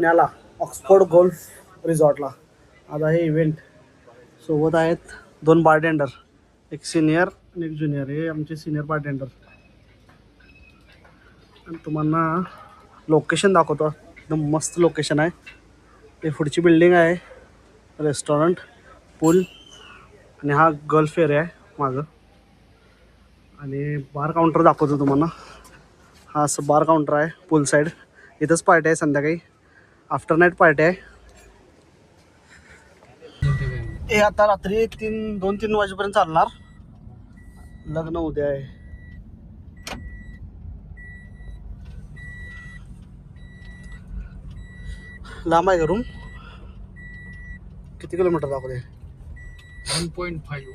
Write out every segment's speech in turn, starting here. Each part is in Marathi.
पुण्याला ऑक्सफोर्ड गोल्फ रिसॉर्टला. आज आहे इव्हेंट. सोबत आहेत 2 बारटेंडर, एक सिनियर आणि एक ज्युनियर. हे आमचे सिनियर बारटेंडर. आणि तुम्हाला लोकेशन दाखवतो. एकदम मस्त लोकेशन आहे. हे पुढची बिल्डिंग आहे, रेस्टॉरंट, पूल आणि हा गल्फ एरिया आहे मागं. आणि बार काउंटर दाखवतो तुम्हाला. हा असं बार काउंटर आहे पूल साईड. इथंच पार्टी आहे संध्याकाळी, आफ्टर नाईट पार्टी आहे. हे आता रात्री 2-3 वाजेपर्यंत चालणार. लग्न उद्या आहे. लांब आहे का रूम? किती किलोमीटर दाखवते? 1.5.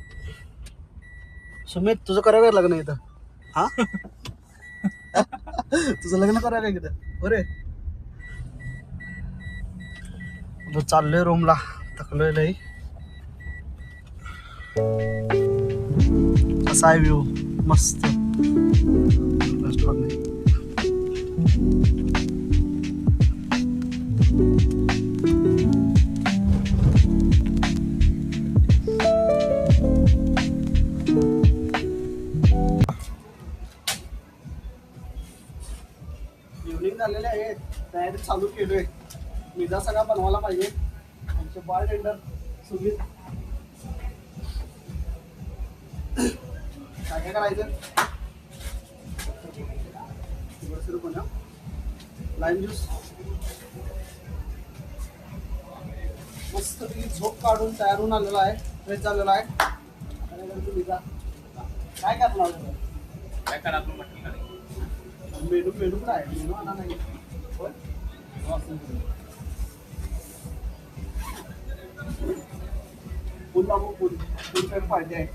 सुमित, तुझं करायला लग्न इथं? हा तुझं लग्न करायला इथं? बरे चाललोय रूमला. थकलोय लई. असा आहे व्ह्यू मस्त. रेस्टॉरंट इव्हनिंग झालेले आहे. तयारी चालू केलोय. पिझ्झा सगळा बनवायला पाहिजे. आमचे बारटेंडर सुमित. काय काय करायचं? लाईम ज्यूस मस्त पैकी झोप काढून तयार होऊन आलेला आहे. फ्रेश झालेला आहे. पिझ्झा काय करणार? काय करा आपण म्हटलं मेनू काय? मेनू आणा नाही. फुल लागू फुल साईड पाहिजे आहे.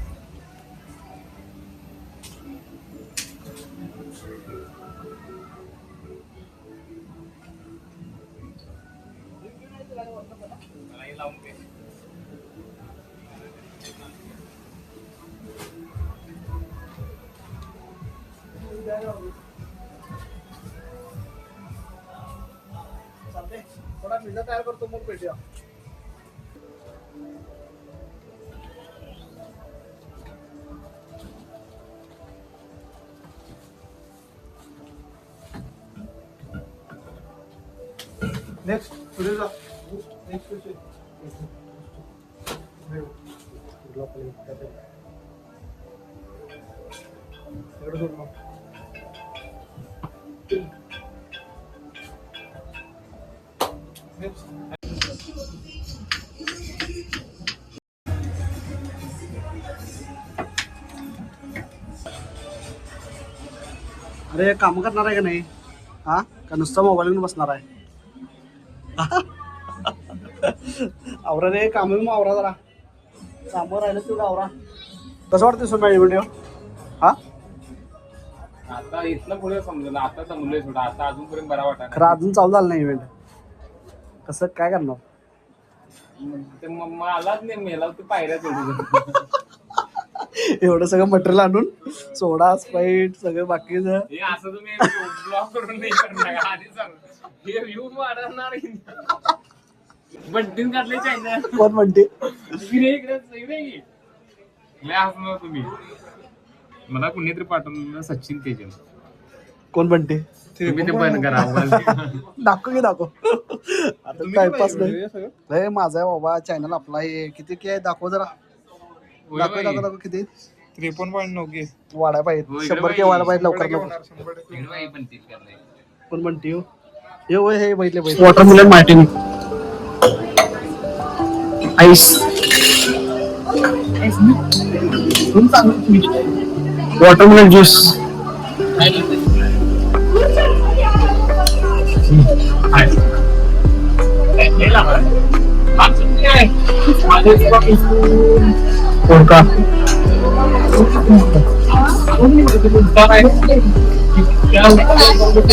लावून घे. चालते. थोडा पिझ्झा तयार करतो मग भेटूया. नेक्स्ट पुढे जा. नेक्स्ट इकडे सोड. अरे काम करणार आहे का नाही? हा का नुसतं मोबाईल घेऊन बसणार आहे? आवरा रे, काम आवरा जरा. कामावर राहिलं तेवढं आवरा. कसं वाटतं सोम्या व्हिडिओ? हा आता इथलं पुढे समजलं. आता जमलोय थोडं. आता अजूनपर्यंत बरा वाटत. खरं अजून चालू झालं नाही इव्हेंट. कसं काय करणार? ते मलाच नाही मेला ते पायऱ्या चढू. एवढं सगळं मटेरियल आणून सोडा स्प्राईट सगळं बाकीचं. हे असं तुम्ही ब्लॉक करून नाही करणार. आधी सांग हे व्ह्यू वाढवणार. बंटीन काढले चायना. कोण म्हणते? तुम्ही मला कुणीतरी पाठवलं सचिन तेजन. कोण म्हणते? तुम्ही ते बंद करा. दाखव की दाखव. आता टाइमपास नाही. माझा आहे बाबा चॅनल आपला. हे किती के दाखव जरा. दाखव दाखव दाखव. किती? 53.9 वाढाय पाहिजे. 100 के वाढाय पाहिजे लवकर लवकर. कोण म्हणते? हे होय हे बघितले पाहिजे. Watermelon martini ice. Watermelon juice. का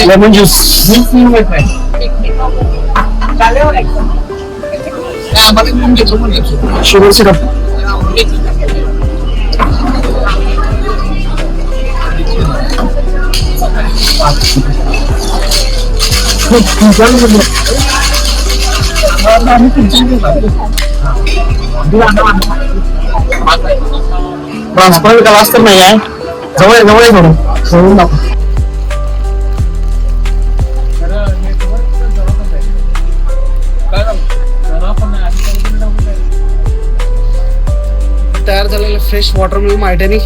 lemon juice. Sugar syrup. Transparent glass तर नाही आहे. जवळ जवळ करून दाखव. तयार झालेलं फ्रेश वॉटर मिळून मार्टिनी.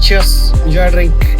Cheers, enjoy drink.